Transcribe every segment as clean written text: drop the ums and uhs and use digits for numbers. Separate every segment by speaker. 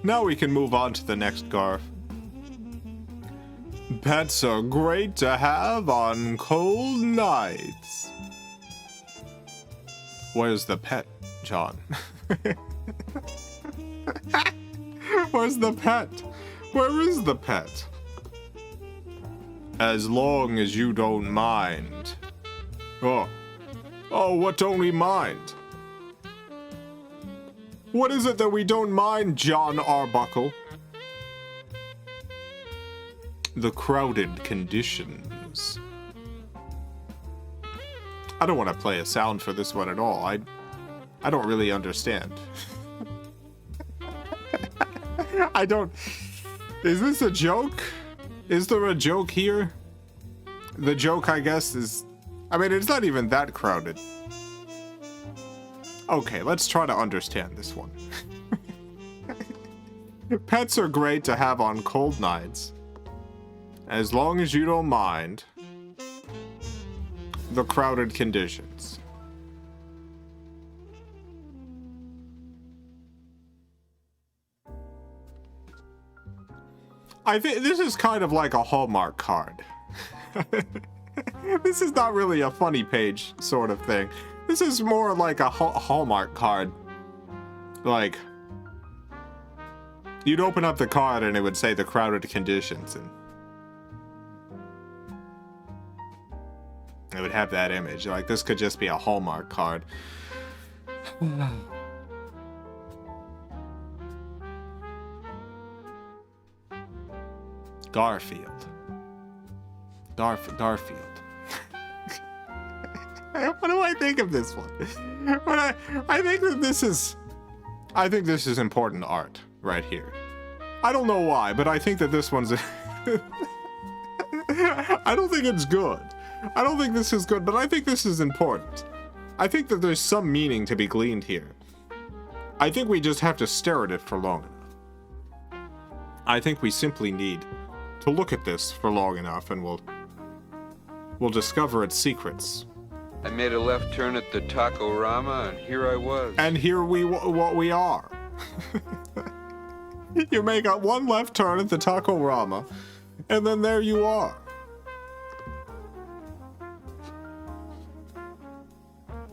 Speaker 1: Now we can move on to the next Garf. Pets are great to have on cold nights. Where's the pet, John? Where's the pet? Where is the pet? As long as you don't mind. Oh, what don't we mind? What is it that we don't mind, John Arbuckle? The crowded conditions. I don't want to play a sound for this one at all. I don't really understand. I don't... Is this a joke? Is there a joke here? The joke, I guess, is... I mean, it's not even that crowded. Okay, let's try to understand this one. Pets are great to have on cold nights. As long as you don't mind the crowded conditions. I think this is kind of like a Hallmark card. This is not really a funny page sort of thing. This is more like a Hallmark card. Like, you'd open up the card and it would say the crowded conditions, and it would have that image. Like, this could just be a Hallmark card. Garfield. Garfield. What do I think of this one? I think that this is... I think this is important art right here. I don't know why, but I think that this one's... I don't think it's good. I don't think this is good, but I think this is important. I think that there's some meaning to be gleaned here. I think we just have to stare at it for long enough. I think we simply need to look at this for long enough, and we'll discover its secrets.
Speaker 2: I made a left turn at the Taco-Rama, and here I was.
Speaker 1: And here what we are. You make one left turn at the Taco-Rama, and then there you are.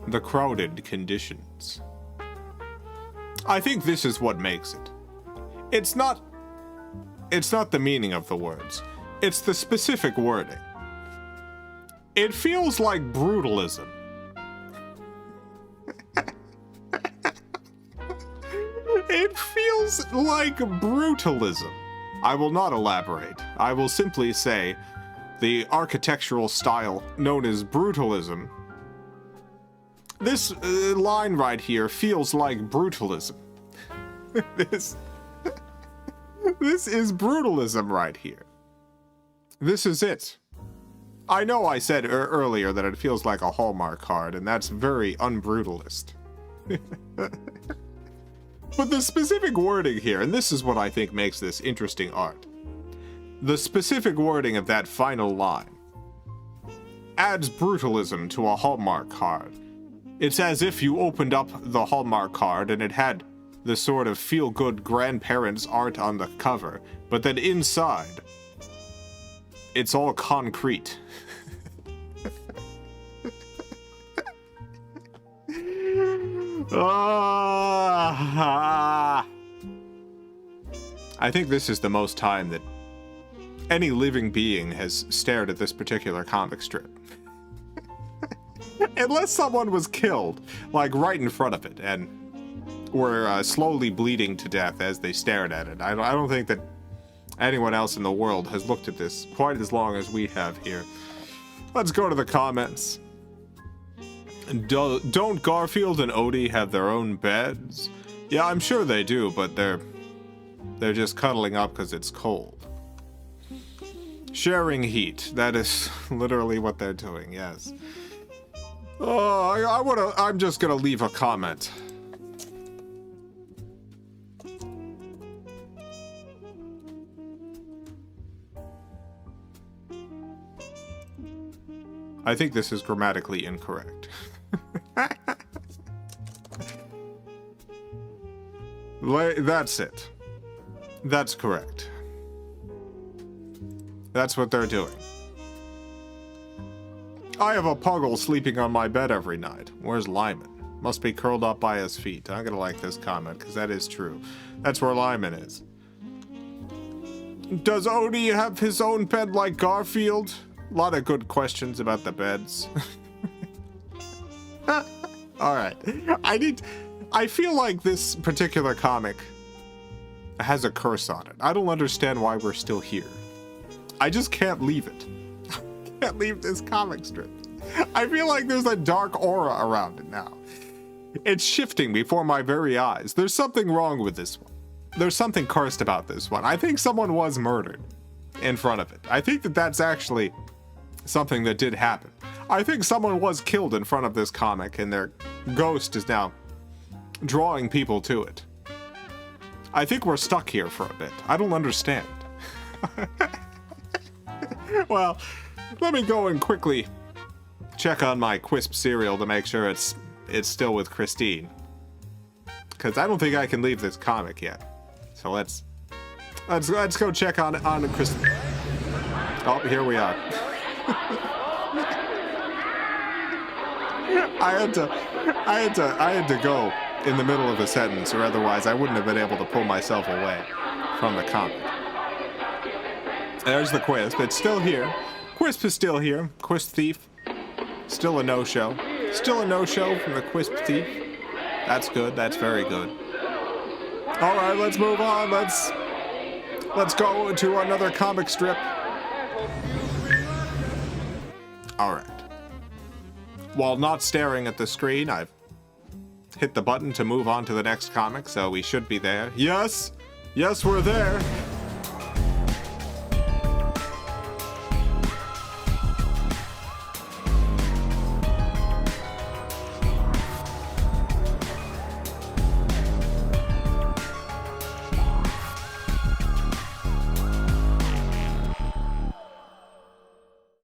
Speaker 1: The crowded conditions. I think this is what makes it. It's not the meaning of the words. It's the specific wording. It feels like brutalism. It feels like brutalism. I will not elaborate. I will simply say the architectural style known as brutalism. This line right here feels like brutalism. This is brutalism right here. This is it. I know I said earlier that it feels like a Hallmark card, and that's very unbrutalist. But the specific wording here, and this is what I think makes this interesting art. The specific wording of that final line adds brutalism to a Hallmark card. It's as if you opened up the Hallmark card and it had the sort of feel-good grandparents art on the cover, but then inside, it's all concrete. I think this is the most time that any living being has stared at this particular comic strip. Unless someone was killed, like right in front of it, and were slowly bleeding to death as they stared at it. I don't think that anyone else in the world has looked at this quite as long as we have here. Let's go to the comments. Don't Garfield and Odie have their own beds? Yeah, I'm sure they do, but they're just cuddling up because it's cold. Sharing heat. That is literally what they're doing, yes. Oh, I'm just gonna leave a comment. I think this is grammatically incorrect. That's it. That's correct. That's what they're doing. I have a puggle sleeping on my bed every night. Where's Lyman? Must be curled up by his feet. I'm gonna like this comment, because that is true. That's where Lyman is. Does Odie have his own bed like Garfield? A lot of good questions about the beds. Alright. I feel like this particular comic has a curse on it. I don't understand why we're still here. I just can't leave it. I can't leave this comic strip. I feel like there's a dark aura around it now. It's shifting before my very eyes. There's something wrong with this one. There's something cursed about this one. I think someone was murdered in front of it. I think that that's actually something that did happen. I think someone was killed in front of this comic and their ghost is now drawing people to it. I think we're stuck here for a bit. I don't understand. Well, let me go and quickly check on my Quisp cereal to make sure it's still with Christine. Because I don't think I can leave this comic yet. So let's go check on Christine. Oh, here we are. I had to go in the middle of a sentence, or otherwise I wouldn't have been able to pull myself away from the comic. There's the Quisp. It's still here. Quisp is still here. Quisp Thief. Still a no-show. Still a no-show from the Quisp Thief. That's good. That's very good. All right, let's move on. Let's go to another comic strip. All right. While not staring at the screen, I've hit the button to move on to the next comic, so we should be there. Yes! Yes, we're there!